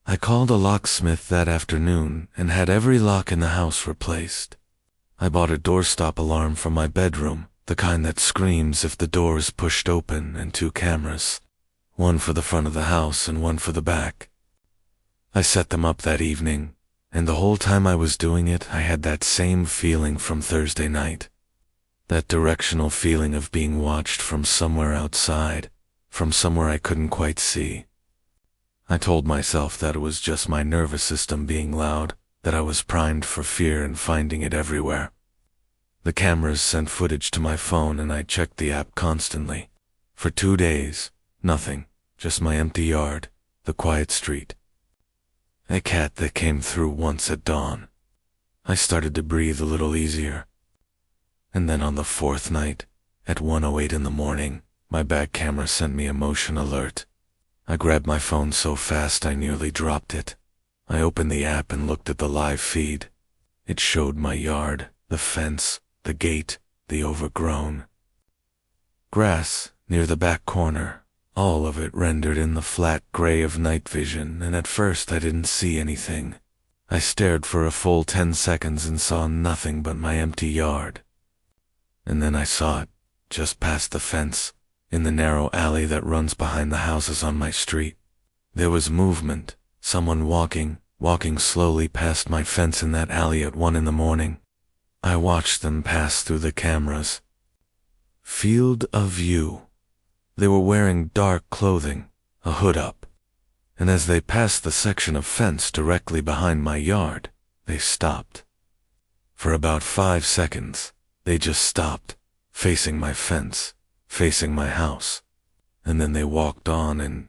I called a locksmith that afternoon and had every lock in the house replaced. I bought a doorstop alarm for my bedroom, the kind that screams if the door is pushed open, and 2 cameras, one for the front of the house and one for the back. I set them up that evening, and the whole time I was doing it, I had that same feeling from Thursday night. That directional feeling of being watched from somewhere outside, from somewhere I couldn't quite see. I told myself that it was just my nervous system being loud, that I was primed for fear and finding it everywhere. The cameras sent footage to my phone and I checked the app constantly. For 2 days, nothing, just my empty yard, the quiet street. A cat that came through once at dawn. I started to breathe a little easier. And then on the 4th night, at 1:08 in the morning, my back camera sent me a motion alert. I grabbed my phone so fast I nearly dropped it. I opened the app and looked at the live feed. It showed my yard, the fence, the gate, the overgrown grass near the back corner, all of it rendered in the flat gray of night vision, and at first I didn't see anything. I stared for a full 10 seconds and saw nothing but my empty yard. And then I saw it, just past the fence, in the narrow alley that runs behind the houses on my street. There was movement, someone walking slowly past my fence in that alley at 1 in the morning. I watched them pass through the cameras. Field of view. They were wearing dark clothing, a hood up. And as they passed the section of fence directly behind my yard, they stopped. For about 5 seconds, they just stopped, facing my fence, facing my house. And then they walked on and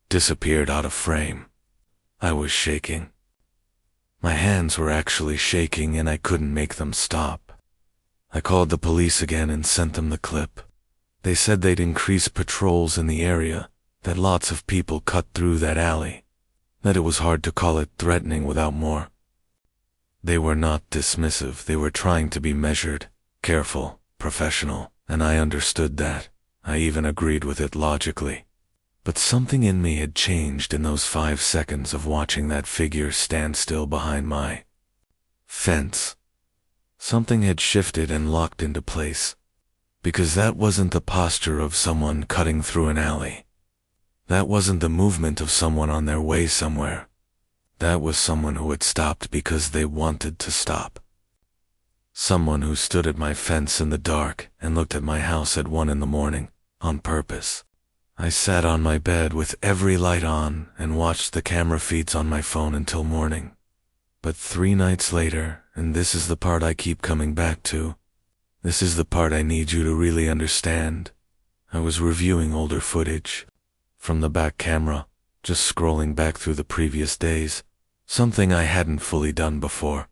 disappeared out of frame. I was shaking. My hands were actually shaking and I couldn't make them stop. I called the police again and sent them the clip. They said they'd increase patrols in the area, that lots of people cut through that alley, that it was hard to call it threatening without more. They were not dismissive, they were trying to be measured, careful, professional, and I understood that. I even agreed with it logically. But something in me had changed in those 5 seconds of watching that figure stand still behind my fence. Something had shifted and locked into place. Because that wasn't the posture of someone cutting through an alley. That wasn't the movement of someone on their way somewhere. That was someone who had stopped because they wanted to stop. Someone who stood at my fence in the dark and looked at my house at 1 in the morning, on purpose. I sat on my bed with every light on and watched the camera feeds on my phone until morning. But 3 nights later, and this is the part I keep coming back to, this is the part I need you to really understand, I was reviewing older footage from the back camera, just scrolling back through the previous days, something I hadn't fully done before.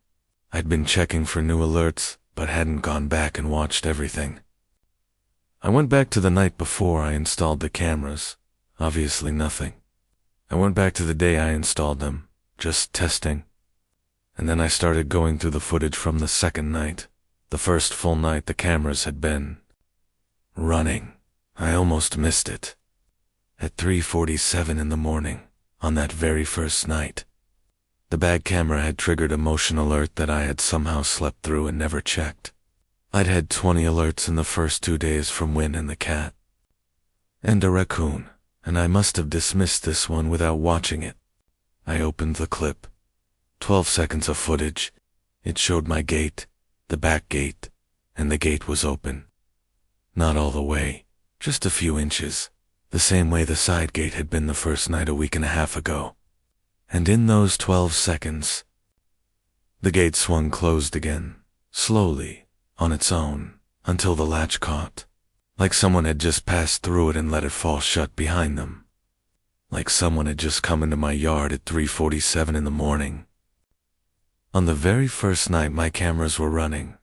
I'd been checking for new alerts, but hadn't gone back and watched everything. I went back to the night before I installed the cameras. Obviously nothing. I went back to the day I installed them, just testing. And then I started going through the footage from the second night, the first full night the cameras had been running. I almost missed it. At 3:47 in the morning, on that very first night, the bag camera had triggered a motion alert that I had somehow slept through and never checked. I'd had 20 alerts in the first 2 days from Win and the cat. And a raccoon, and I must have dismissed this one without watching it. I opened the clip. 12 seconds of footage. It showed my gate, the back gate, and the gate was open. Not all the way, just a few inches, the same way the side gate had been the first night a week and a half ago. And in those 12 seconds, the gate swung closed again, slowly, on its own, until the latch caught, like someone had just passed through it and let it fall shut behind them. Like someone had just come into my yard at 3:47 in the morning. On the very first night my cameras were running,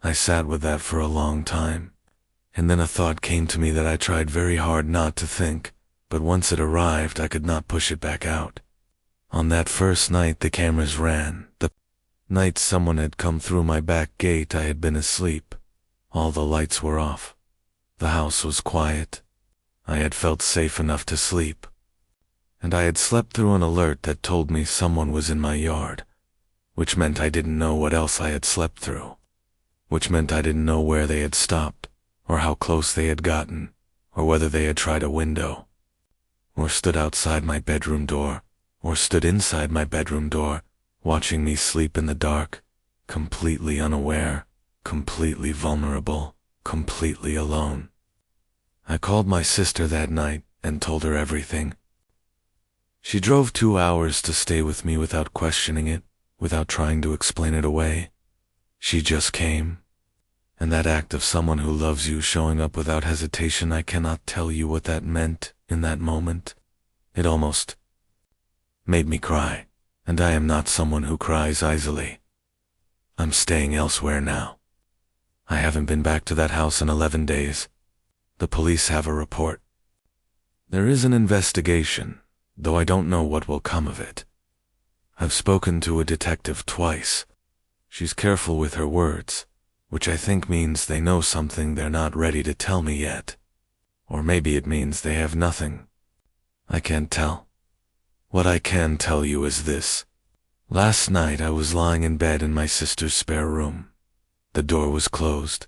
I sat with that for a long time, and then a thought came to me that I tried very hard not to think, but once it arrived I could not push it back out. On that first night the cameras ran, the night someone had come through my back gate. I had been asleep. All the lights were off. The house was quiet. I had felt safe enough to sleep. and I had slept through an alert that told me someone was in my yard, which meant I didn't know what else I had slept through, which meant I didn't know where they had stopped, or how close they had gotten, or whether they had tried a window, or stood outside my bedroom door, or stood inside my bedroom door, watching me sleep in the dark, completely unaware, completely vulnerable, completely alone. I called my sister that night and told her everything. She drove 2 hours to stay with me without questioning it, without trying to explain it away. She just came. And that act of someone who loves you showing up without hesitation, I cannot tell you what that meant in that moment. It almost made me cry, and I am not someone who cries easily. I'm staying elsewhere now. I haven't been back to that house in 11 days. The police have a report. There is an investigation, though I don't know what will come of it. I've spoken to a detective twice. She's careful with her words, which I think means they know something they're not ready to tell me yet. Or maybe it means they have nothing. I can't tell. What I can tell you is this. Last night I was lying in bed in my sister's spare room. The door was closed.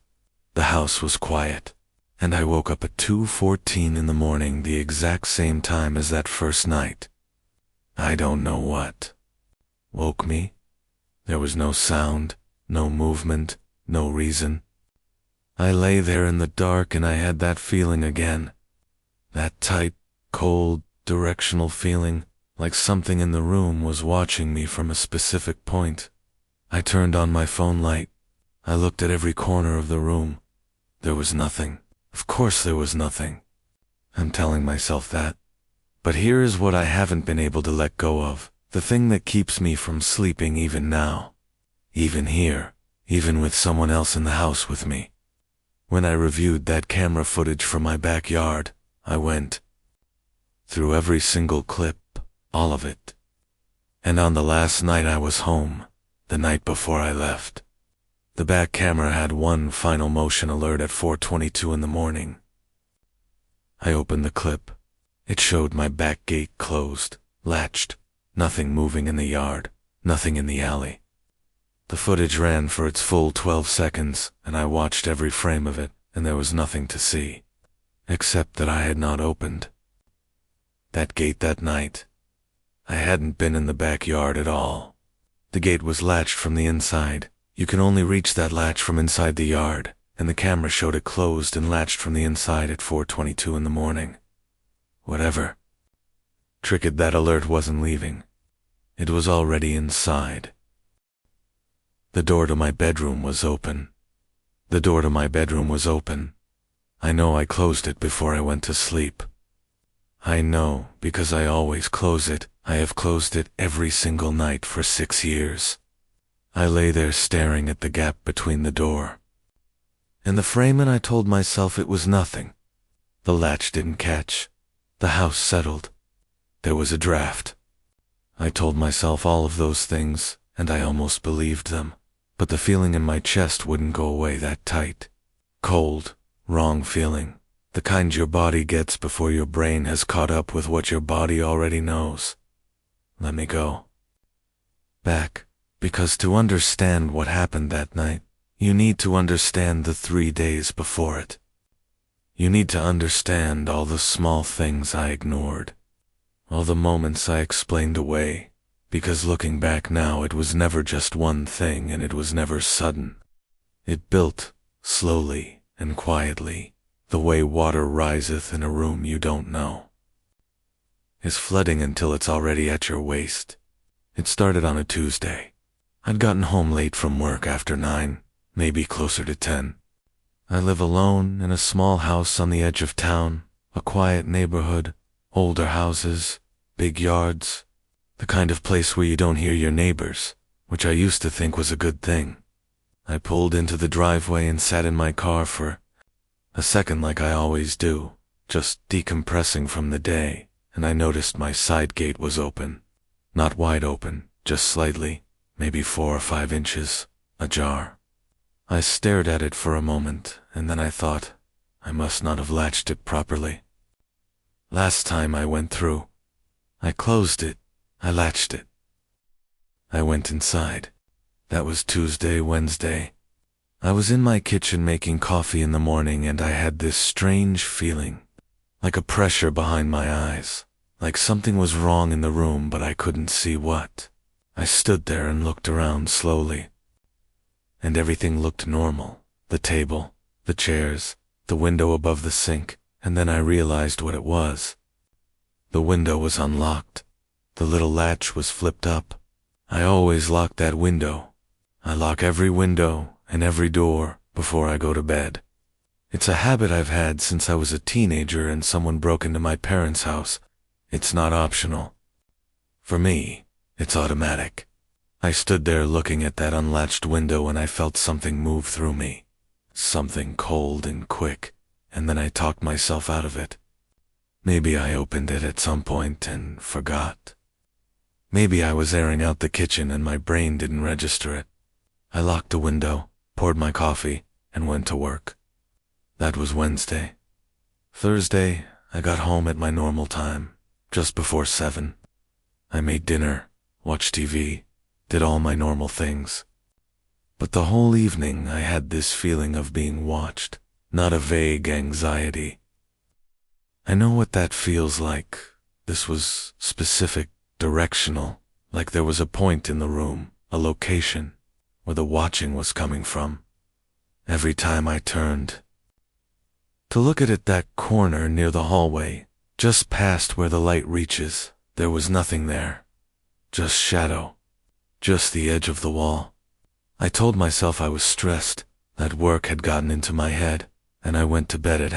The house was quiet. And I woke up at 2:14 in the morning, the exact same time as that first night. I don't know what woke me. There was no sound, no movement, no reason. I lay there in the dark and I had that feeling again. That tight, cold, directional feeling, like something in the room was watching me from a specific point. I turned on my phone light. I looked at every corner of the room. There was nothing. Of course there was nothing. I'm telling myself that. But here is what I haven't been able to let go of, the thing that keeps me from sleeping even now. Even here, even with someone else in the house with me. When I reviewed that camera footage from my backyard, I went through every single clip, all of it. And on the last night I was home, the night before I left, the back camera had one final motion alert at 4:22 in the morning. I opened the clip. It showed my back gate closed, latched, nothing moving in the yard, nothing in the alley. The footage ran for its full 12 seconds, and I watched every frame of it, and there was nothing to see, except that I had not opened that gate that night. I hadn't been in the backyard at all. The gate was latched from the inside. You can only reach that latch from inside the yard, and the camera showed it closed and latched from the inside at 4:22 in the morning. Whatever triggered that alert wasn't leaving. It was already inside. The door to my bedroom was open. The door to my bedroom was open. I know I closed it before I went to sleep. I know because I always close it. I have closed it every single night for 6 years. I lay there staring at the gap between the door and the frame, and I told myself it was nothing. The latch didn't catch. The house settled. There was a draft. I told myself all of those things, and I almost believed them, but the feeling in my chest wouldn't go away. That tight, cold, wrong feeling, the kind your body gets before your brain has caught up with what your body already knows. Let me go back. Because to understand what happened that night, you need to understand the 3 days before it. You need to understand all the small things I ignored, all the moments I explained away, because looking back now, it was never just one thing, and it was never sudden. It built, slowly and quietly, the way water riseth in a room you don't know, is flooding until it's already at your waist. It started on a Tuesday. I'd gotten home late from work after 9, maybe closer to 10. I live alone in a small house on the edge of town, a quiet neighborhood, older houses, big yards, the kind of place where you don't hear your neighbors, which I used to think was a good thing. I pulled into the driveway and sat in my car for a second, like I always do, just decompressing from the day, and I noticed my side gate was open. Not wide open, just slightly, maybe 4 or 5 inches, ajar. I stared at it for a moment, and then I thought, I must not have latched it properly. Last time I went through, I closed it. I latched it. I went inside. That was Tuesday, Wednesday. I was in my kitchen making coffee in the morning, and I had this strange feeling, like a pressure behind my eyes, like something was wrong in the room, but I couldn't see what. I stood there and looked around slowly, and everything looked normal. The table, the chairs, the window above the sink, and then I realized what it was. The window was unlocked. The little latch was flipped up. I always lock that window. I lock every window and every door before I go to bed. It's a habit I've had since I was a teenager and someone broke into my parents' house. It's not optional. For me, it's automatic. I stood there looking at that unlatched window and I felt something move through me. Something cold and quick, and then I talked myself out of it. Maybe I opened it at some point and forgot. Maybe I was airing out the kitchen and my brain didn't register it. I locked the window, poured my coffee, and went to work. That was Wednesday. Thursday, I got home at my normal time, just before 7. I made dinner, watched TV, did all my normal things. But the whole evening I had this feeling of being watched, not a vague anxiety. I know what that feels like. This was specific, directional, like there was a point in the room, a location, where the watching was coming from. Every time I turned to look at that corner near the hallway, just past where the light reaches, there was nothing there. Just shadow. Just the edge of the wall. I told myself I was stressed, that work had gotten into my head, and I went to bed at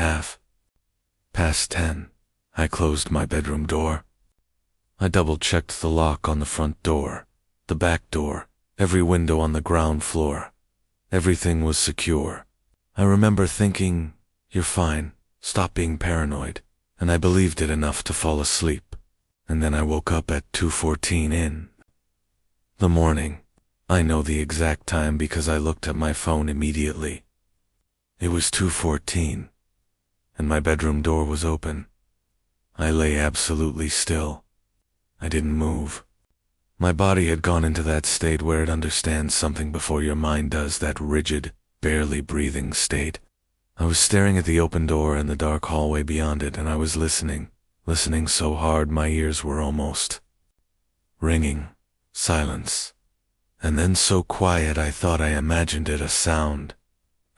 10:30. I closed my bedroom door. I double-checked the lock on the front door, the back door, every window on the ground floor. Everything was secure. I remember thinking, "You're fine, stop being paranoid," and I believed it enough to fall asleep. And then I woke up at 2:14 in the morning. I know the exact time because I looked at my phone immediately. It was 2:14, and my bedroom door was open. I lay absolutely still. I didn't move. My body had gone into that state where it understands something before your mind does, that rigid, barely breathing state. I was staring at the open door and the dark hallway beyond it, and I was listening so hard my ears were almost ringing. Silence. And then so quiet I thought I imagined it a sound.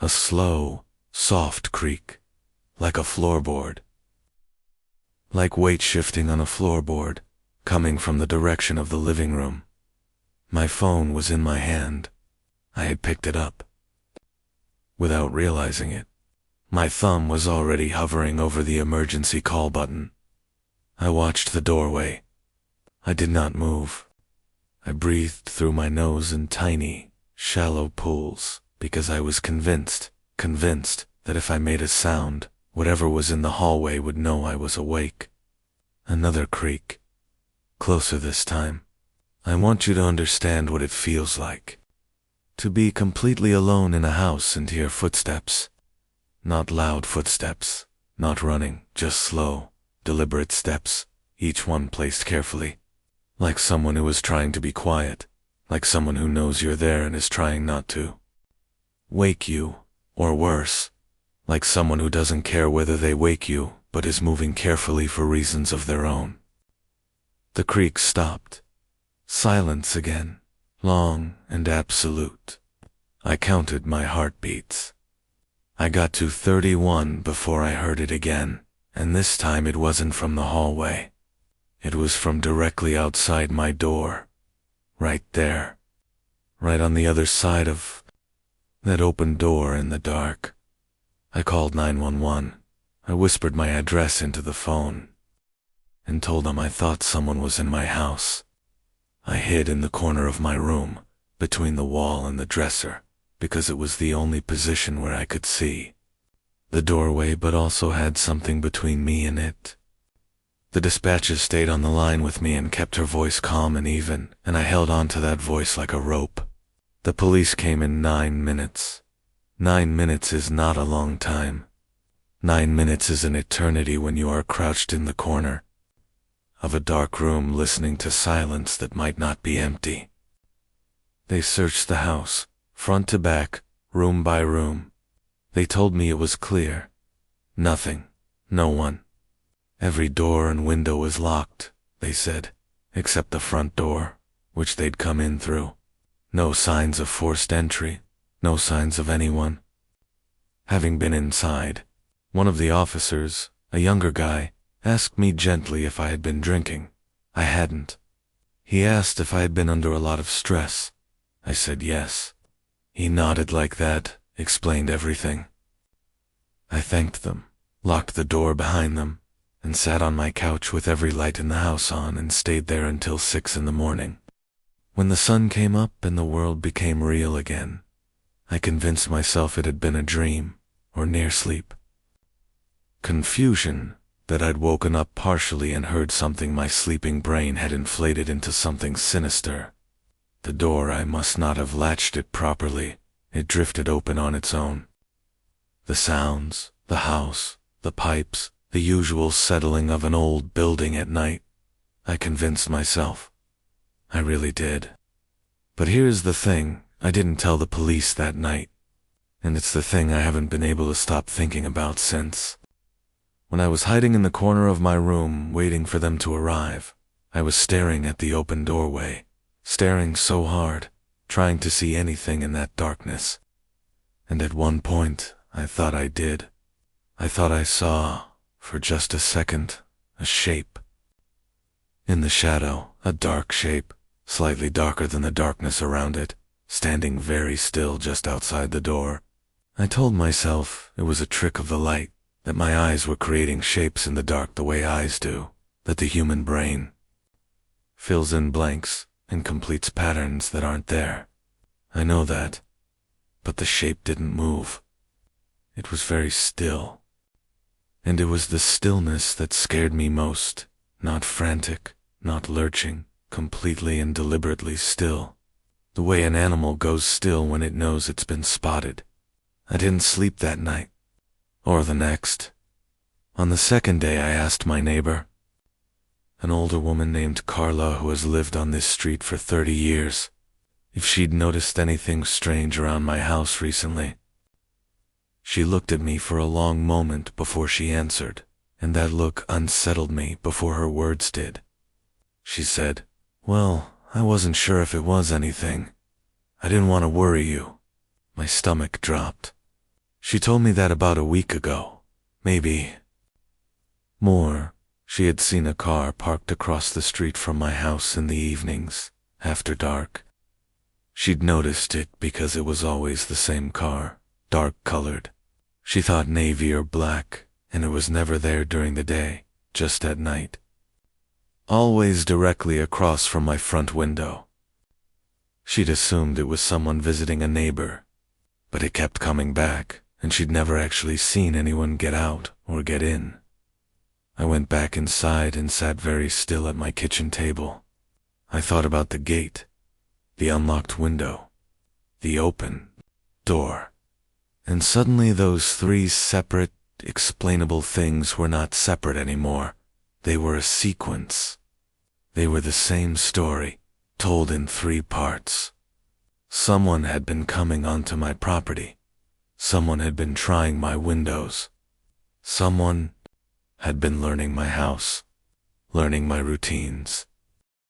A slow, soft creak, like a floorboard. Like weight shifting on a floorboard, coming from the direction of the living room. My phone was in my hand. I had picked it up. Without realizing it, my thumb was already hovering over the emergency call button. I watched the doorway. I did not move. I breathed through my nose in tiny, shallow pools, because I was convinced that if I made a sound, whatever was in the hallway would know I was awake. Another creak. Closer this time. I want you to understand what it feels like. To be completely alone in a house and hear footsteps. Not loud footsteps, not running, just slow, deliberate steps, each one placed carefully. Like someone who is trying to be quiet, like someone who knows you're there and is trying not to wake you, or worse, like someone who doesn't care whether they wake you, but is moving carefully for reasons of their own. The creak stopped. Silence again, long and absolute. I counted my heartbeats. I got to 31 before I heard it again, and this time it wasn't from the hallway. It was from directly outside my door. Right there. Right on the other side of that open door in the dark. I called 911. I whispered my address into the phone and told them I thought someone was in my house. I hid in the corner of my room, between the wall and the dresser, because it was the only position where I could see the doorway but also had something between me and it. The dispatcher stayed on the line with me and kept her voice calm and even, and I held on to that voice like a rope. The police came in 9 minutes. 9 minutes is not a long time. 9 minutes is an eternity when you are crouched in the corner. of a dark room listening to silence that might not be empty. They searched the house, front to back, room by room. They told me it was clear. Nothing. No one. Every door and window was locked, they said, except the front door, which they'd come in through. No signs of forced entry, no signs of anyone. Having been inside, one of the officers, a younger guy, asked me gently if I had been drinking. I hadn't. He asked if I had been under a lot of stress. I said yes. He nodded like that, explained everything. I thanked them, locked the door behind them, and sat on my couch with every light in the house on and stayed there until 6 in the morning. When the sun came up and the world became real again, I convinced myself it had been a dream, or near sleep. Confusion that I'd woken up partially and heard something my sleeping brain had inflated into something sinister. The door, I must not have latched it properly. It drifted open on its own. The sounds, the house, the pipes, the usual settling of an old building at night. I convinced myself. I really did. But here's the thing, I didn't tell the police that night. And it's the thing I haven't been able to stop thinking about since. When I was hiding in the corner of my room, waiting for them to arrive, I was staring at the open doorway, staring so hard, trying to see anything in that darkness. And at one point, I thought I did. I thought I saw, for just a second, a shape. In the shadow, a dark shape, slightly darker than the darkness around it, standing very still just outside the door. I told myself it was a trick of the light, that my eyes were creating shapes in the dark the way eyes do, that the human brain fills in blanks and completes patterns that aren't there. I know that, but the shape didn't move. It was very still. And it was the stillness that scared me most, not frantic, not lurching, completely and deliberately still, the way an animal goes still when it knows it's been spotted. I didn't sleep that night, or the next. On the second day I asked my neighbor, an older woman named Carla who has lived on this street for 30 years, if she'd noticed anything strange around my house recently. She looked at me for a long moment before she answered, and that look unsettled me before her words did. She said, "Well, I wasn't sure if it was anything. I didn't want to worry you." My stomach dropped. She told me that about a week ago, maybe more. She had seen a car parked across the street from my house in the evenings, after dark. She'd noticed it because it was always the same car, dark-colored. She thought navy or black, and it was never there during the day, just at night. Always directly across from my front window. She'd assumed it was someone visiting a neighbor, but it kept coming back, and she'd never actually seen anyone get out or get in. I went back inside and sat very still at my kitchen table. I thought about the gate, the unlocked window, the open door. And suddenly those three separate, explainable things were not separate anymore. They were a sequence. They were the same story, told in 3 parts. Someone had been coming onto my property. Someone had been trying my windows. Someone had been learning my house, learning my routines.